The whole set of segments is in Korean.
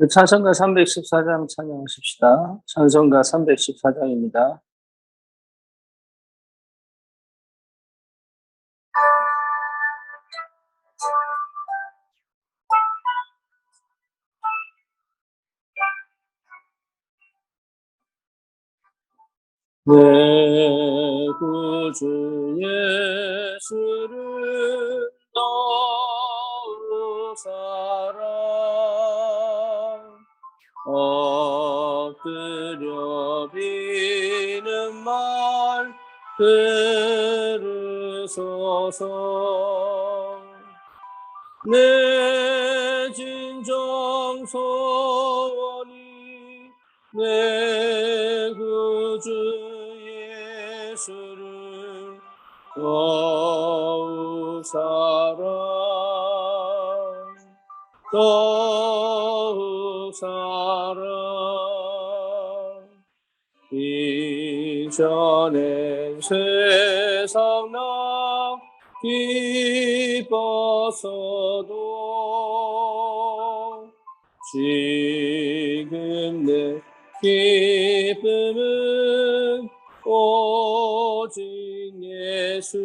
찬송가 314장 찬양하십시다. 찬송가 314장입니다. 내 구주 예수를 넣으사랑 엎드려 비는 말 들으소서. 내 진정 소원이 내 구주 예수를 더욱 사랑 이전엔 세상 나 기뻤어도 지금 내 기쁨은 오직 예수.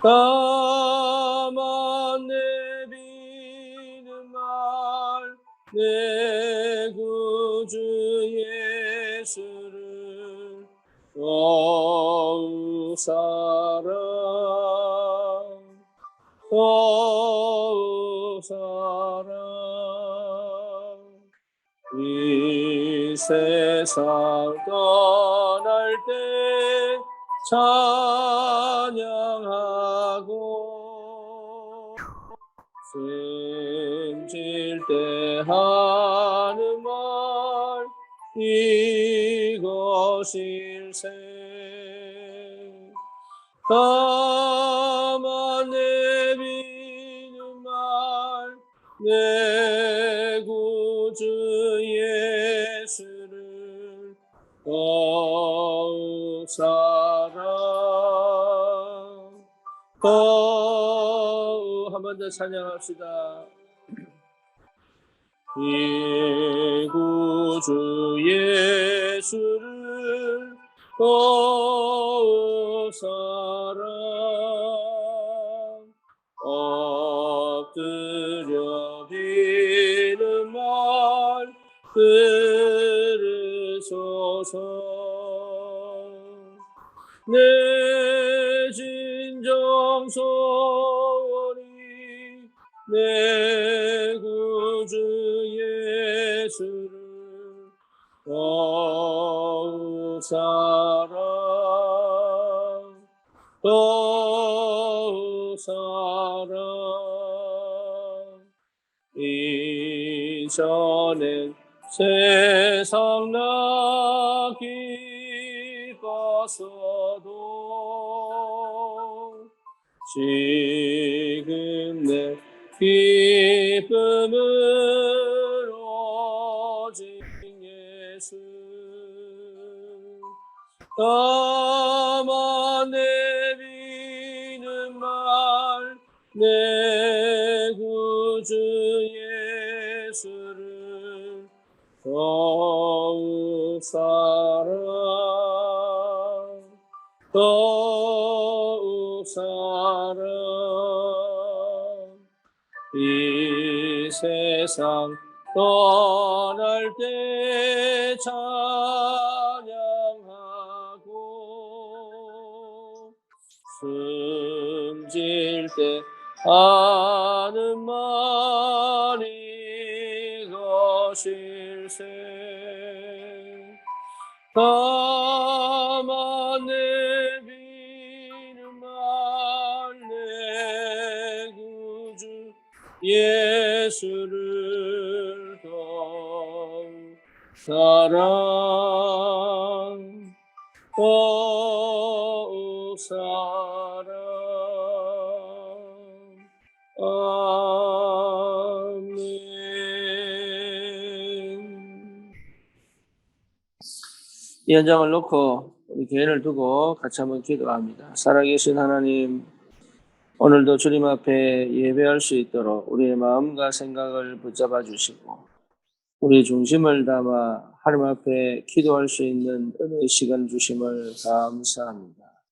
다만 내비는 말 내 구주 예수를 더욱 사랑 이 세상 떠날 때 찬양하고 숨질 때 하는 말 이것일세. 다만 내비는 말 내 구주 예수를 더욱 한 번 더 찬양합시다. 이 구주 예수를 더욱 사랑 엎드려 비는 말 들으소서. 내 진정 소원이 내 구주 예수를 더욱 사랑 이전엔 세상 나 기뻤어도 지금 내 기쁨은 오직 예수. 다만 내비는 말 내 구주 예수를 더욱 사랑 이 세상 떠날 때 찬양하고 숨질 때 하는 말이 것일세. 다만 내비는 말 내 구주 예수를 더욱 사랑 아멘. 이 현장을 놓고 우리 교회를 두고 같이 한번 기도합니다. 살아계신 하나님, 오늘도 주님 앞에 예배할 수 있도록 우리의 마음과 생각을 붙잡아 주시고 우리 중심을 담아 하나님 앞에 기도할 수 있는 은혜의 시간 주심을 감사합니다.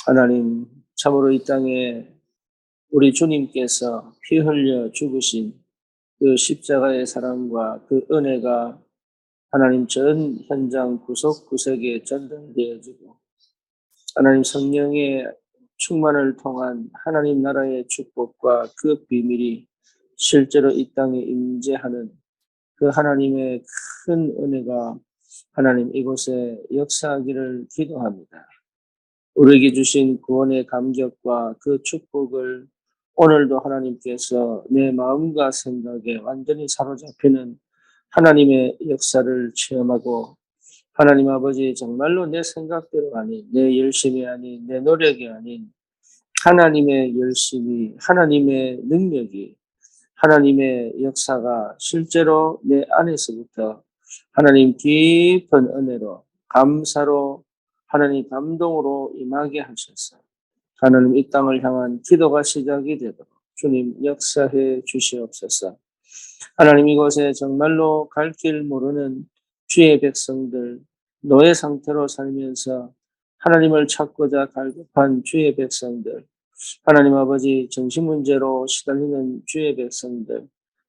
하나님, 참으로 이 땅에 우리 주님께서 피 흘려 죽으신 그 십자가의 사랑과 그 은혜가 하나님 전 현장 구석구석에 전달되어지고 하나님 성령의 충만을 통한 하나님 나라의 축복과 그 비밀이 실제로 이 땅에 임재하는 그 하나님의 큰 은혜가 하나님 이곳에 역사하기를 기도합니다. 우리에게 주신 구원의 감격과 그 축복을 오늘도 하나님께서 내 마음과 생각에 완전히 사로잡히는 하나님의 역사를 체험하고 하나님 아버지 정말로 내 생각대로 아닌 내 열심이 아닌 내 노력이 아닌 하나님의 열심이 하나님의 능력이 하나님의 역사가 실제로 내 안에서부터 하나님 깊은 은혜로 감사로 하나님 감동으로 임하게 하셔서 하나님 이 땅을 향한 기도가 시작이 되도록 주님 역사해 주시옵소서. 하나님 이곳에 정말로 갈 길 모르는 주의 백성들, 노예 상태로 살면서 하나님을 찾고자 갈급한 주의 백성들, 하나님 아버지 정신 문제로 시달리는 주의 백성들,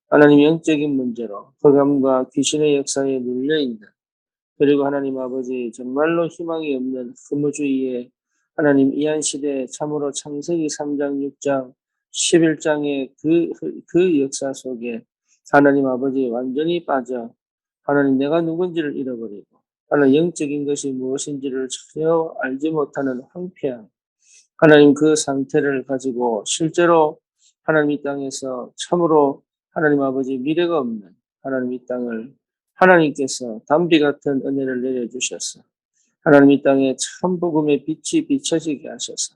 하나님 영적인 문제로 흑암과 귀신의 역사에 눌려있는 그리고 하나님 아버지 정말로 희망이 없는 허무주의에 하나님 이한시대 참으로 창세기 3장 6장 11장의 그 역사 속에 하나님 아버지 완전히 빠져 하나님 내가 누군지를 잃어버리고 하나님 영적인 것이 무엇인지를 전혀 알지 못하는 황폐한 하나님 그 상태를 가지고 실제로 하나님 이 땅에서 참으로 하나님 아버지 미래가 없는 하나님 이 땅을 하나님께서 담비 같은 은혜를 내려주셔서 하나님 이 땅에 참 복음의 빛이 비춰지게 하셔서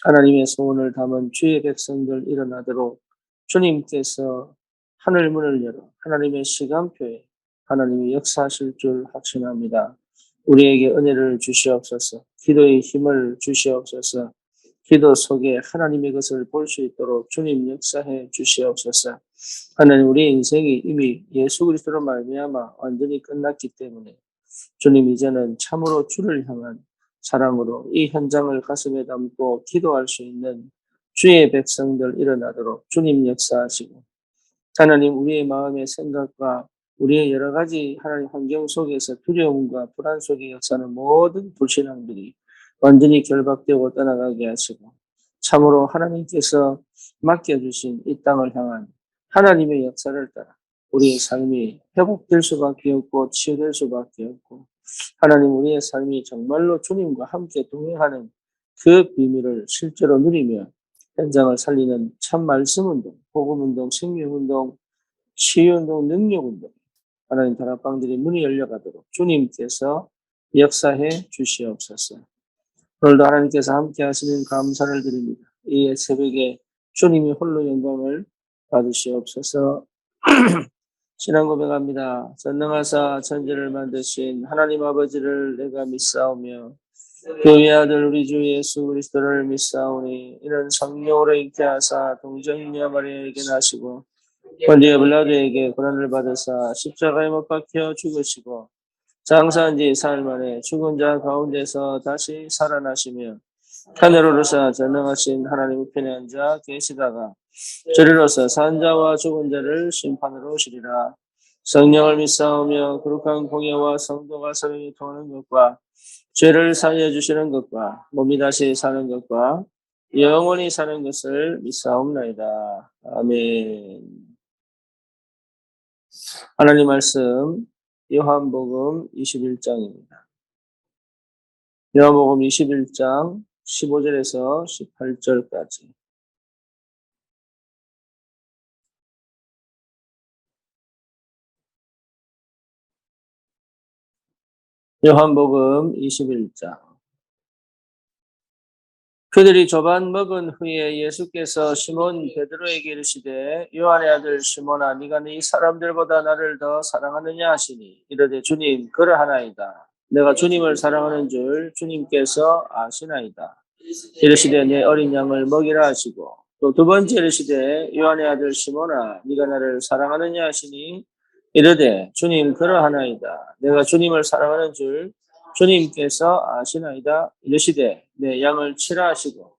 하나님의 소원을 담은 주의 백성들 일어나도록 주님께서 하늘 문을 열어 하나님의 시간표에 하나님이 역사하실 줄 확신합니다. 우리에게 은혜를 주시옵소서, 기도의 힘을 주시옵소서, 기도 속에 하나님의 것을 볼 수 있도록 주님 역사해 주시옵소서. 하나님 우리의 인생이 이미 예수 그리스도로 말미암아 완전히 끝났기 때문에 주님 이제는 참으로 주를 향한 사랑으로 이 현장을 가슴에 담고 기도할 수 있는 주의 백성들 일어나도록 주님 역사하시고 하나님 우리의 마음의 생각과 우리의 여러 가지 하나님 환경 속에서 두려움과 불안 속에 역사하는 모든 불신앙들이 완전히 결박되고 떠나가게 하시고 참으로 하나님께서 맡겨주신 이 땅을 향한 하나님의 역사를 따라 우리의 삶이 회복될 수밖에 없고 치유될 수밖에 없고 하나님 우리의 삶이 정말로 주님과 함께 동행하는 그 비밀을 실제로 누리며 현장을 살리는 참 말씀운동, 복음운동, 생명운동, 치유운동, 능력운동 하나님 다락방들이 문이 열려가도록 주님께서 역사해 주시옵소서. 오늘도 하나님께서 함께 하시는 감사를 드립니다. 이 새벽에 주님이 홀로 영광을 받으시옵소서. 신앙 고백합니다. 전능하사 천지를 만드신 하나님 아버지를 내가 믿사오며 그 외아들 우리 주 예수 그리스도를 믿사오니 이는 성령으로 잉태 하사 동정녀 마리아에게 나시고 본디오 빌라도에게 고난을 받으사 십자가에 못 박혀 죽으시고 장사한 지 사흘 만에 죽은 자 가운데서 다시 살아나시며 하늘로 오르사 전능하신 하나님 우편에 앉아 계시다가 저리로서 산 자와 죽은 자를 심판으로 오시리라. 성령을 믿사오며 거룩한 공예와 성도가 서로 통하는 것과 죄를 사하여 주시는 것과 몸이 다시 사는 것과 영원히 사는 것을 믿사옵나이다. 아멘. 하나님 말씀 요한복음 21장입니다. 요한복음 21장 15절에서 18절까지. 요한복음 21장. 그들이 조반 먹은 후에 예수께서 시몬 베드로에게 이르시되 요한의 아들 시몬아 네가 이 사람들보다 나를 더 사랑하느냐 하시니 이르되 주님 그러하나이다. 내가 주님을 사랑하는 줄 주님께서 아시나이다. 이르시되 내 어린 양을 먹이라 하시고 또 두 번째 이르시되 요한의 아들 시몬아 네가 나를 사랑하느냐 하시니 이르되 주님 그러하나이다. 내가 주님을 사랑하는 줄 주님께서 아시나이다. 이르시되 내 양을 치라 하시고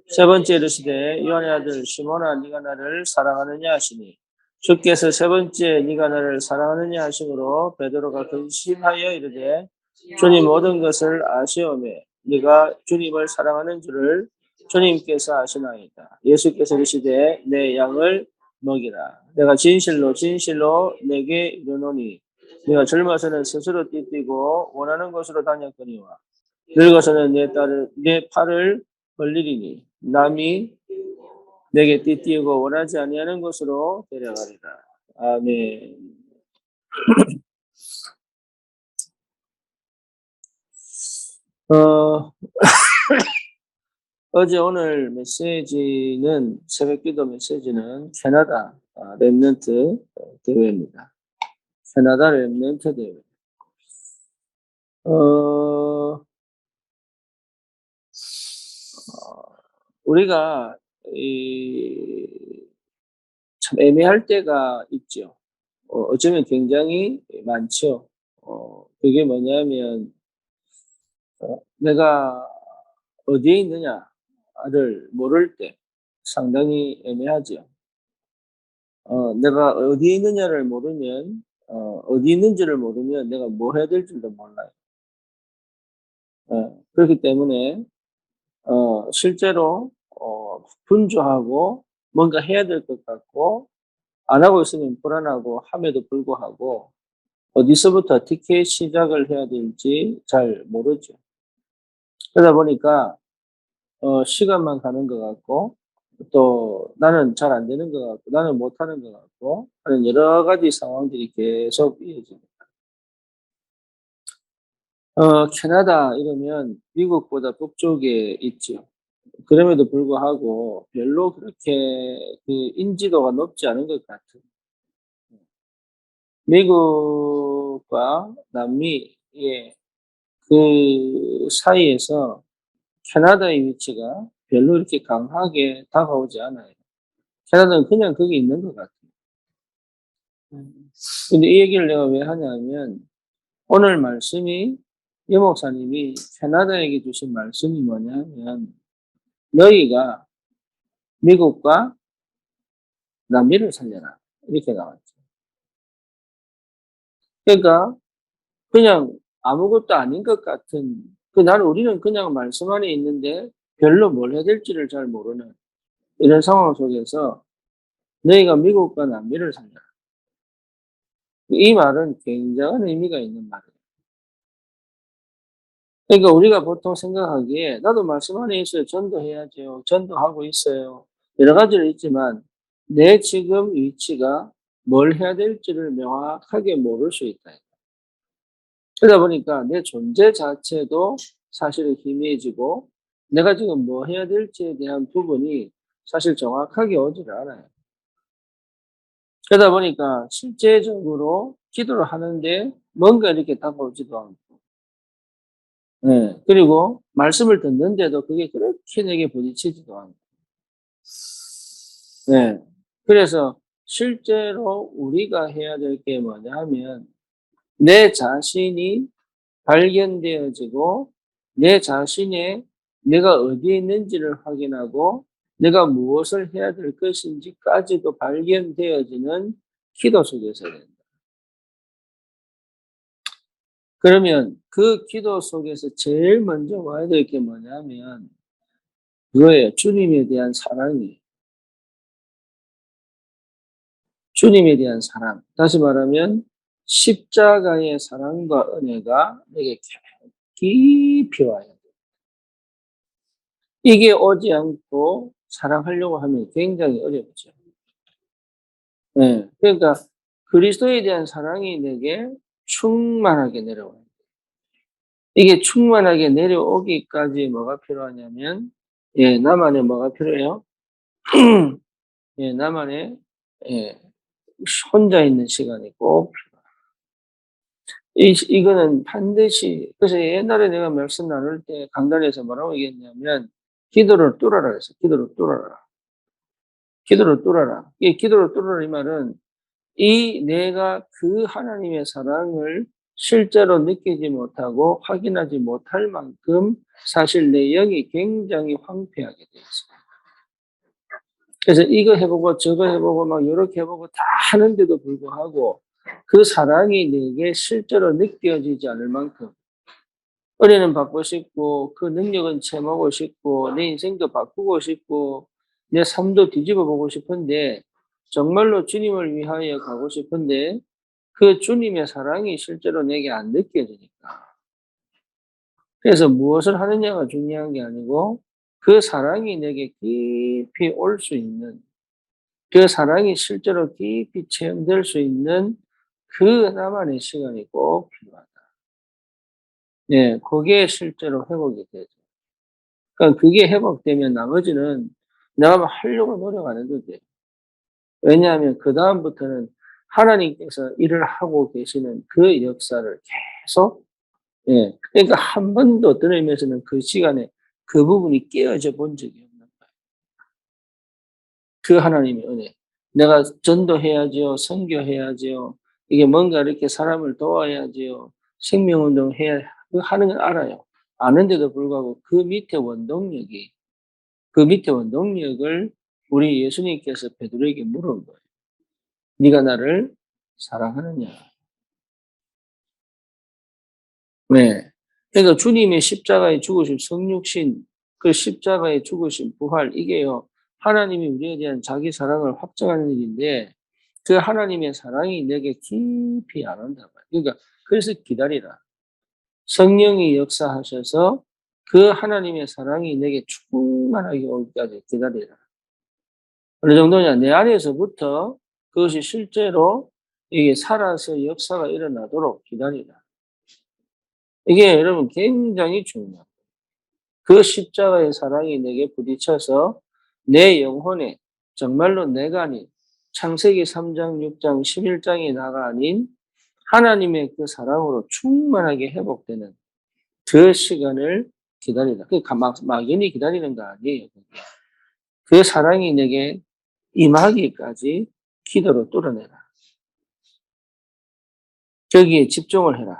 세 번째 이르시되 요한의 아들 시몬아 네가 나를 사랑하느냐 하시니 주께서 세 번째 네가 나를 사랑하느냐 하심으로 베드로가 근심하여 이르되 주님 모든 것을 아시오매 네가 주님을 사랑하는 줄을 주님께서 아시나이다. 예수께서 이르시되 내 양을 먹이라. 내가 진실로 진실로 내게 이르노니 네가 젊어서는 스스로 띠뛰고 원하는 곳으로 다녔거니와 늙어서는 내 팔을 벌리리니 남이 내게 띠띠고 원하지 아니하는 곳으로 데려가리라. 아멘. 어, 어제 오늘 메시지는 새벽기도 메시지는 캐나다 랩넌트 대회입니다. 캐나다 랩넌트 대회. 우리가 참 애매할 때가 있죠. 어쩌면 굉장히 많죠. 그게 뭐냐면 내가 어디에 있느냐를 모를 때 상당히 애매하죠. 내가 어디에 있느냐를 모르면 어디 있는지를 모르면 내가 뭐 해야 될지도 몰라요. 그렇기 때문에 실제로 분주하고 뭔가 해야 될 것 같고 안 하고 있으면 불안하고 함에도 불구하고 어디서부터 어떻게 시작을 해야 될지 잘 모르죠. 그러다 보니까 시간만 가는 것 같고 또 나는 잘 안 되는 것 같고 나는 못하는 것 같고 하는 여러 가지 상황들이 계속 이어집니다. 캐나다 이러면 미국보다 북쪽에 있죠. 그럼에도 불구하고 별로 그렇게 그 인지도가 높지 않은 것 같아요. 미국과 남미의 그 사이에서 캐나다의 위치가 별로 이렇게 강하게 다가오지 않아요. 캐나다는 그냥 거기 있는 것 같아요. 근데 이 얘기를 내가 왜 하냐면 오늘 말씀이 이 목사님이 캐나다에게 주신 말씀이 뭐냐면 너희가 미국과 남미를 살려라 이렇게 나왔죠. 그러니까 그냥 아무것도 아닌 것 같은 나는 우리는 그냥 말씀 안에 있는데 별로 뭘 해야 될지를 잘 모르는 이런 상황 속에서 너희가 미국과 남미를 살려라. 이 말은 굉장한 의미가 있는 말이에요. 그러니까 우리가 보통 생각하기에 나도 말씀 안에 있어요. 전도해야죠. 전도하고 있어요. 여러 가지를 있지만 내 지금 위치가 뭘 해야 될지를 명확하게 모를 수 있다. 그러다 보니까 내 존재 자체도 사실은 희미해지고 내가 지금 뭐 해야 될지에 대한 부분이 사실 정확하게 오지를 않아요. 그러다 보니까 실제적으로 기도를 하는데 뭔가 이렇게 다가오지도 않고 네. 그리고 말씀을 듣는데도 그게 그렇게 내게 부딪히지도 않고. 네. 그래서 실제로 우리가 해야 될 게 뭐냐 하면 내 자신이 발견되어지고 내 자신의 내가 어디에 있는지를 확인하고 내가 무엇을 해야 될 것인지까지도 발견되어지는 기도 속에서 된다. 그러면 그 기도 속에서 제일 먼저 와야 될 게 뭐냐면 그거예요. 주님에 대한 사랑이. 주님에 대한 사랑. 다시 말하면 십자가의 사랑과 은혜가 내게 깊이 와야 돼. 이게 오지 않고 사랑하려고 하면 굉장히 어렵죠. 네. 그러니까 그리스도에 대한 사랑이 내게 충만하게 내려와요. 이게 충만하게 내려오기까지 뭐가 필요하냐면, 예, 나만의 뭐가 필요해요? 예, 나만의, 예, 혼자 있는 시간이 꼭 이거는 반드시, 그래서 옛날에 내가 말씀 나눌 때 강단에서 뭐라고 얘기했냐면, 기도를 뚫어라 그랬어. 기도를 뚫어라. 기도를 뚫어라. 이 기도를 뚫어라 이 말은 이 내가 그 하나님의 사랑을 실제로 느끼지 못하고 확인하지 못할 만큼 사실 내 영이 굉장히 황폐하게 되어 있어요. 그래서 이거 해보고 저거 해보고 막 이렇게 해보고 다 하는데도 불구하고 그 사랑이 내게 실제로 느껴지지 않을 만큼 은혜는 받고 싶고 그 능력은 체험하고 싶고 내 인생도 바꾸고 싶고 내 삶도 뒤집어 보고 싶은데 정말로 주님을 위하여 가고 싶은데 그 주님의 사랑이 실제로 내게 안 느껴지니까. 그래서 무엇을 하느냐가 중요한 게 아니고 그 사랑이 내게 깊이 올 수 있는 그 사랑이 실제로 깊이 체험될 수 있는 그 나만의 시간이 꼭 필요하다. 예, 그게 실제로 회복이 되죠. 그러니까 그게 회복되면 나머지는 내가 막 하려고 노력 안 해도 돼요. 왜냐하면 그다음부터는 하나님께서 일을 하고 계시는 그 역사를 계속, 예. 그러니까 한 번도 어떤 의미에서는 그 시간에 그 부분이 깨어져 본 적이 없는 거예요. 그 하나님의 은혜. 내가 전도해야지요. 선교해야지요. 이게 뭔가 이렇게 사람을 도와야지요. 생명운동 해야, 하는 건 알아요. 아는데도 불구하고 그 밑에 원동력을 우리 예수님께서 베드로에게 물은 거예요. 네가 나를 사랑하느냐? 네. 그러니까 주님의 십자가에 죽으신 성육신, 그 십자가에 죽으신 부활, 이게요, 하나님이 우리에 대한 자기 사랑을 확정하는 일인데, 그 하나님의 사랑이 내게 깊이 안 온단 말이에요. 그러니까, 그래서 기다리라. 성령이 역사하셔서 그 하나님의 사랑이 내게 충만하게 오기까지 기다리라. 어느 정도냐? 내 안에서부터 그것이 실제로 이게 살아서 역사가 일어나도록 기다리라. 이게 여러분 굉장히 중요합니다. 그 십자가의 사랑이 내게 부딪혀서 내 영혼에 정말로 내가 아닌 창세기 3장, 6장, 11장의 나가 아닌 하나님의 그 사랑으로 충만하게 회복되는 그 시간을 기다리라. 그 막연히 기다리는 거 아니에요. 그 사랑이 내게 임하기까지 기도로 뚫어내라. 거기에 집중을 해라.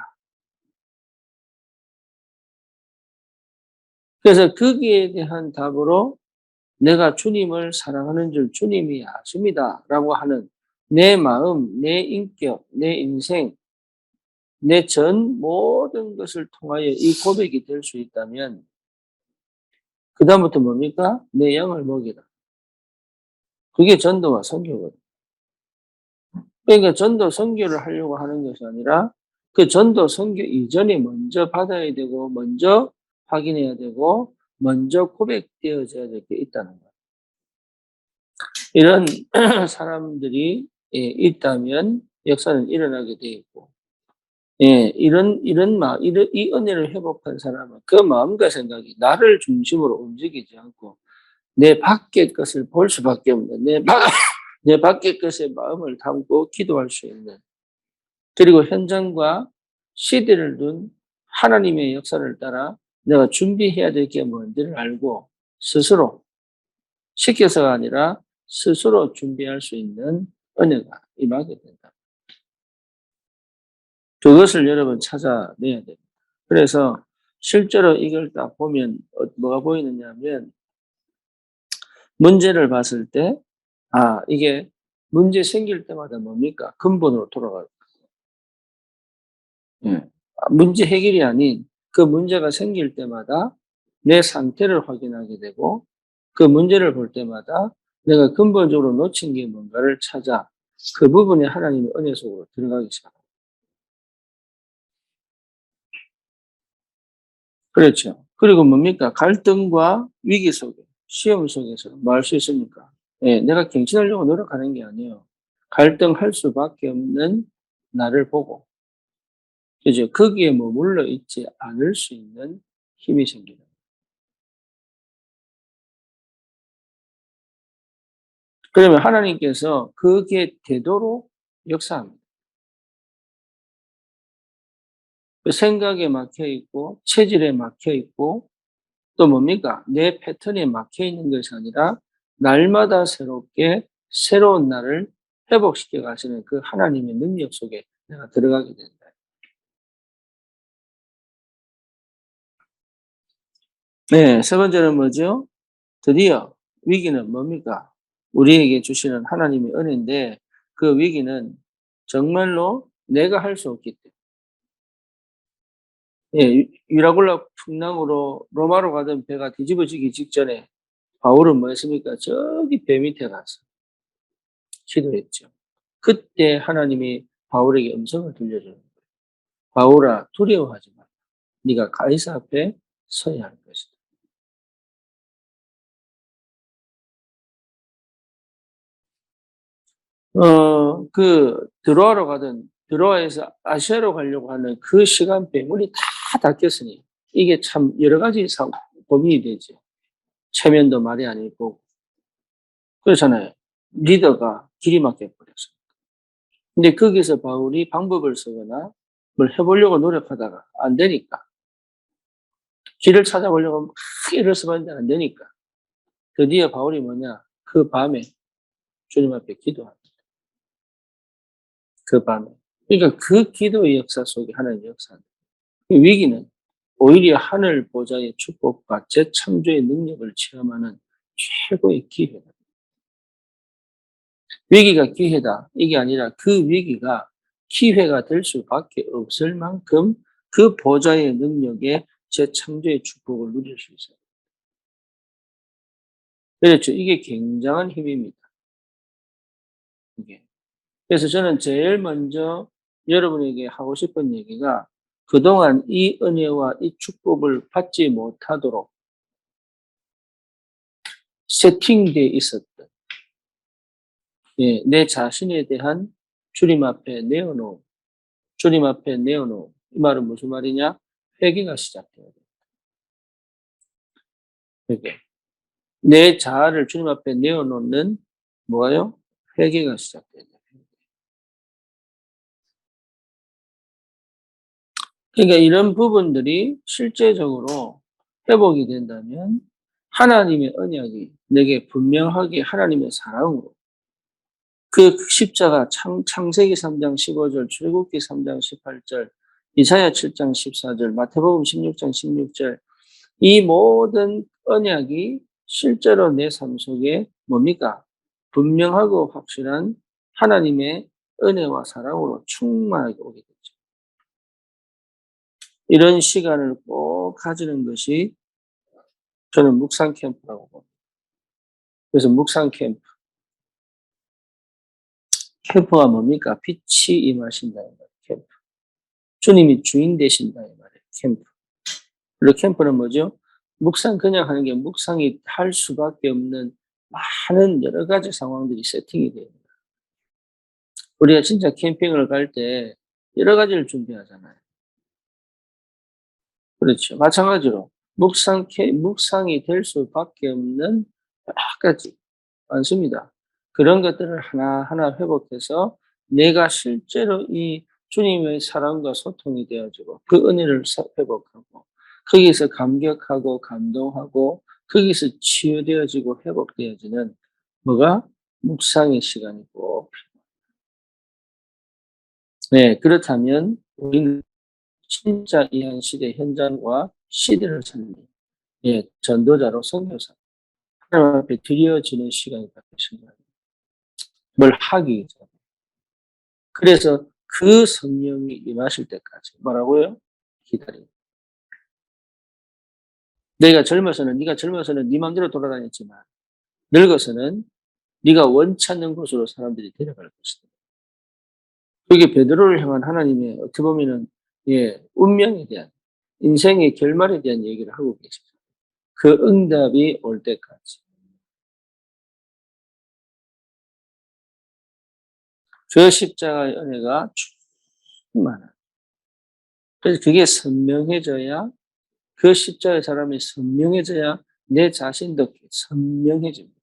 그래서 거기에 대한 답으로 내가 주님을 사랑하는 줄 주님이 아십니다라고 하는 내 마음, 내 인격, 내 인생, 내 전 모든 것을 통하여 이 고백이 될 수 있다면 그다음부터 뭡니까? 내 영을 먹이라. 그게 전도와 선교거든요. 그러니까 전도 선교를 하려고 하는 것이 아니라 그 전도 선교 이전에 먼저 받아야 되고 먼저 확인해야 되고 먼저 고백되어져야 될 게 있다는 거예요. 이런 사람들이 있다면 역사는 일어나게 돼 있고, 이 은혜를 회복한 사람은 그 마음과 생각이 나를 중심으로 움직이지 않고 내 밖의 것을 볼 수밖에 없는 내 밖의 것에 마음을 담고 기도할 수 있는 그리고 현장과 시대를 둔 하나님의 역사를 따라 내가 준비해야 될 게 뭔지를 알고 스스로 시켜서가 아니라 스스로 준비할 수 있는 은혜가 임하게 된다. 그것을 여러분 찾아내야 됩니다. 그래서 실제로 이걸 딱 보면 뭐가 보이느냐 하면 문제를 봤을 때, 이게 문제 생길 때마다 뭡니까? 근본으로 돌아가요. 예. 문제 해결이 아닌 그 문제가 생길 때마다 내 상태를 확인하게 되고 그 문제를 볼 때마다 내가 근본적으로 놓친 게 뭔가를 찾아 그 부분에 하나님의 은혜 속으로 들어가기 시작합니다. 그렇죠. 그리고 뭡니까? 갈등과 위기 속에, 시험 속에서 뭐 할 수 있습니까? 예, 내가 갱신하려고 노력하는 게 아니에요. 갈등할 수밖에 없는 나를 보고, 그죠? 거기에 머물러 있지 않을 수 있는 힘이 생기는. 그러면 하나님께서 그게 되도록 역사합니다. 그 생각에 막혀 있고, 체질에 막혀 있고, 또 뭡니까? 내 패턴에 막혀 있는 것이 아니라 날마다 새롭게 새로운 나를 회복시켜 가시는 그 하나님의 능력 속에 내가 들어가게 된다. 네, 세 번째는 뭐죠? 드디어 위기는 뭡니까? 우리에게 주시는 하나님의 은혜인데 그 위기는 정말로 내가 할 수 없기 때문에 유라굴라 풍랑으로 로마로 가던 배가 뒤집어지기 직전에 바울은 뭐 했습니까? 저기 배 밑에 가서 기도했죠. 그때 하나님이 바울에게 음성을 들려주는 거예요. 바울아 두려워하지 마라. 네가 가이사 앞에 서야 할 것이다. 드로아로 가던 드로아에서 아시아로 가려고 하는 그 시간대에 문이 다 닫혔으니 이게 참 여러 가지 고민이 되죠. 체면도 말이 아니고 그렇잖아요. 리더가 길이 막혀 버렸어요. 근데 거기서 바울이 방법을 쓰거나 뭘 해보려고 노력하다가 안 되니까 길을 찾아보려고 막 일을 써봤는데 안 되니까 드디어 바울이 뭐냐 그 밤에 주님 앞에 기도합니다. 그 밤에. 그러니까 그 기도의 역사 속에 하나님의 역사입니다. 이 위기는 오히려 하늘 보좌의 축복과 재창조의 능력을 체험하는 최고의 기회다. 위기가 기회다. 이게 아니라 그 위기가 기회가 될 수밖에 없을 만큼 그 보좌의 능력에 재창조의 축복을 누릴 수 있어요. 그렇죠. 이게 굉장한 힘입니다. 이게. 그래서 저는 제일 먼저 여러분에게 하고 싶은 얘기가 그동안 이 은혜와 이 축복을 받지 못하도록 세팅되어 있었던 내 자신에 대한 주님 앞에 내어놓음, 주님 앞에 내어놓음. 이 말은 무슨 말이냐? 회개가 시작돼야 돼. 회개. 내 자아를 주님 앞에 내어놓는 뭐예요? 회개가 시작돼야 돼. 그러니까 이런 부분들이 실제적으로 회복이 된다면 하나님의 언약이 내게 분명하게 하나님의 사랑으로 그 십자가 창세기 3장 15절, 출애굽기 3장 18절, 이사야 7장 14절, 마태복음 16장 16절 이 모든 언약이 실제로 내 삶 속에 뭡니까? 분명하고 확실한 하나님의 은혜와 사랑으로 충만하게 오게 되죠. 이런 시간을 꼭 가지는 것이 저는 묵상 캠프라고 봅니다. 그래서 묵상 캠프가 뭡니까? 빛이 임하신다 이 말이에요. 캠프. 주님이 주인 되신다 이 말이에요. 캠프. 그리고 캠프는 뭐죠? 묵상 그냥 하는 게 묵상이 할 수밖에 없는 많은 여러 가지 상황들이 세팅이 돼요. 우리가 진짜 캠핑을 갈 때 여러 가지를 준비하잖아요. 그렇죠. 마찬가지로 묵상이 될 수밖에 없는 여러 가지 많습니다. 그런 것들을 하나하나 회복해서 내가 실제로 이 주님의 사랑과 소통이 되어지고 그 은혜를 회복하고 거기서 감격하고 감동하고 거기서 치유되어지고 회복되어지는 뭐가 묵상의 시간이고 네, 그렇다면 우리는 진짜 이 한 시대 현장과 시대를 살린 전도자로 선교사 하나님 앞에 드려지는 시간이 되신 거예요. 뭘 하기 전에. 그래서 그 성령이 임하실 때까지 뭐라고요? 기다리고. 네가 젊어서는 네 맘대로 돌아다녔지만 늙어서는 네가 원치 않는 곳으로 사람들이 데려갈 것이다. 그게 베드로를 향한 하나님의 어떻게 보면은 운명에 대한 인생의 결말에 대한 얘기를 하고 계시죠. 그 응답이 올 때까지. 그 십자가의 은혜가 충만한. 그래서 그게 선명해져야 그 십자가의 사람이 선명해져야 내 자신도 선명해집니다.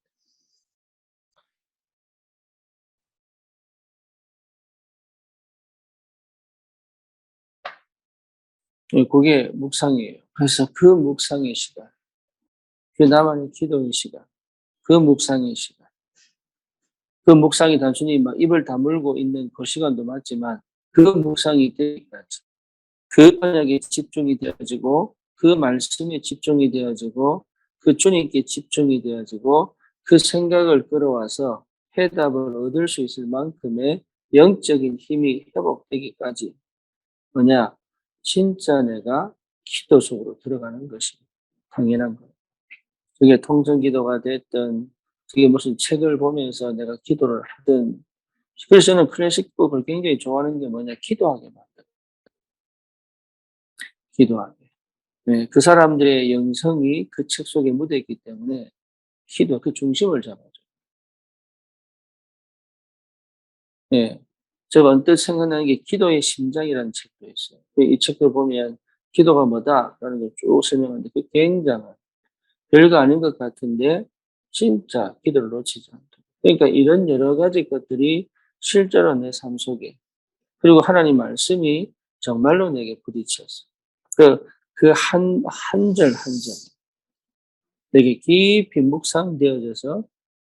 그게 묵상이에요. 그래서 그 묵상의 시간. 그 나만의 기도의 시간, 그 묵상의 시간. 그 묵상이 단순히 막 입을 다물고 있는 그 시간도 맞지만 그 묵상이 되기까지 그 언약에 집중이 되어지고 그 말씀에 집중이 되어지고 그 주님께 집중이 되어지고 그 생각을 끌어와서 해답을 얻을 수 있을 만큼의 영적인 힘이 회복되기까지 뭐냐? 진짜 내가 기도 속으로 들어가는 것이 당연한 거예요. 그게 통성기도가 됐든 그게 무슨 책을 보면서 내가 기도를 하든 그래서 저는 클래식곡을 굉장히 좋아하는 게 뭐냐? 기도하게 만들어요. 기도하게. 네, 그 사람들의 영성이 그 책 속에 묻어 있기 때문에 기도 그 중심을 잡아줘. 네. 제가 언뜻 생각나는 게 기도의 심장이라는 책도 있어요. 이 책을 보면 기도가 뭐다라는 걸 쭉 설명하는데 그 굉장한 별거 아닌 것 같은데 진짜 기도를 놓치지 않다. 그러니까 이런 여러 가지 것들이 실제로 내 삶 속에 그리고 하나님 말씀이 정말로 내게 부딪혔어. 한 절 한 절 내게 깊이 묵상되어져서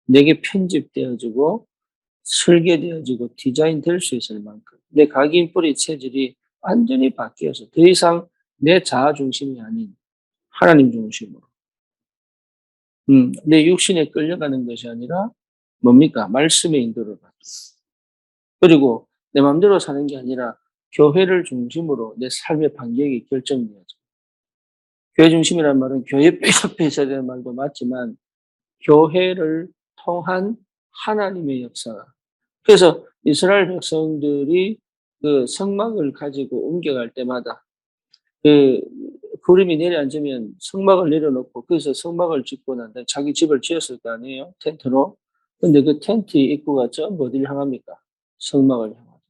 내게 편집되어지고 설계되어지고 디자인될 수 있을 만큼 내 각인뿌리 체질이 완전히 바뀌어서 더 이상 내 자아 중심이 아닌 하나님 중심으로 내 육신에 끌려가는 것이 아니라 뭡니까? 말씀의 인도를 받고 그리고 내 마음대로 사는 게 아니라 교회를 중심으로 내 삶의 반경이 결정되어져. 교회 중심이라는 말은 교회 옆에 있어야 되는 말도 맞지만 교회를 통한 하나님의 역사가. 그래서 이스라엘 백성들이 그 성막을 가지고 옮겨갈 때마다 그 구름이 내려앉으면 성막을 내려놓고 거기서 성막을 짓고 난 다음에 자기 집을 지었을 거 아니에요? 텐트로. 근데 그 텐트 입구가 전부 어디를 향합니까? 성막을 향하죠.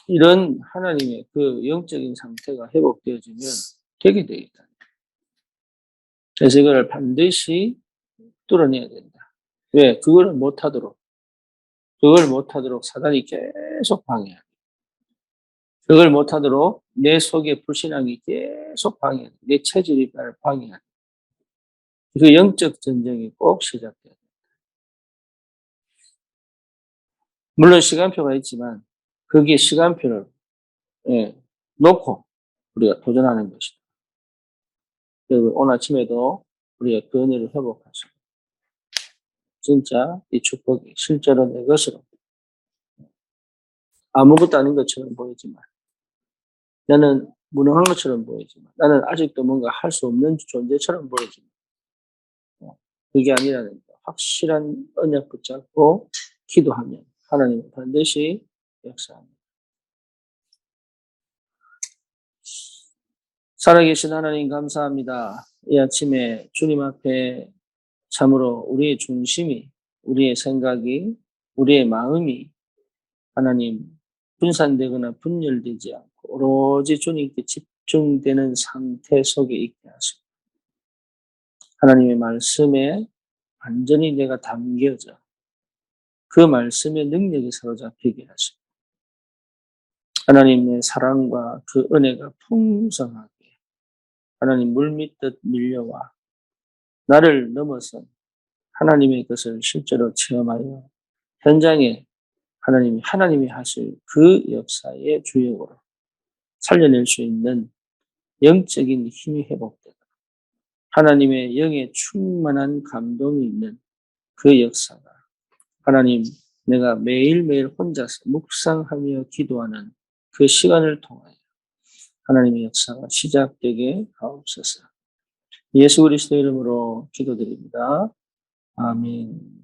이런 하나님의 그 영적인 상태가 회복되어지면 되게 되겠다. 그래서 이걸 반드시 뚫어내야 된다. 왜? 그걸 못하도록 사단이 계속 방해해. 그걸 못하도록 내 속에 불신앙이 계속 방해해. 내 체질이 나를 방해해. 그 영적 전쟁이 꼭 시작돼요. 물론 시간표가 있지만 거기에 시간표를 예, 놓고 우리가 도전하는 것이다. 그리고 오늘 아침에도 우리가 그 은혜를 회복하시고 진짜 이 축복이 실제로 내 것으로 아무것도 아닌 것처럼 보이지만 나는 무능한 것처럼 보이지만 나는 아직도 뭔가 할 수 없는 존재처럼 보이지만 그게 아니라는 거. 확실한 언약 붙잡고 기도하면 하나님은 반드시 역사합니다. 살아계신 하나님 감사합니다. 이 아침에 주님 앞에 참으로 우리의 중심이, 우리의 생각이, 우리의 마음이 하나님 분산되거나 분열되지 않고 오로지 주님께 집중되는 상태 속에 있게 하시고 하나님의 말씀에 완전히 내가 담겨져 그 말씀의 능력에 사로잡히게 하시고 하나님의 사랑과 그 은혜가 풍성하게 하나님 물밀듯 밀려와 나를 넘어선 하나님의 것을 실제로 체험하여 현장에 하나님이 하실 그 역사의 주역으로 살려낼 수 있는 영적인 힘이 회복되고 하나님의 영에 충만한 감동이 있는 그 역사가 하나님 내가 매일매일 혼자서 묵상하며 기도하는 그 시간을 통하여 하나님의 역사가 시작되게 하옵소서. 예수 그리스도 이름으로 기도드립니다. 아멘.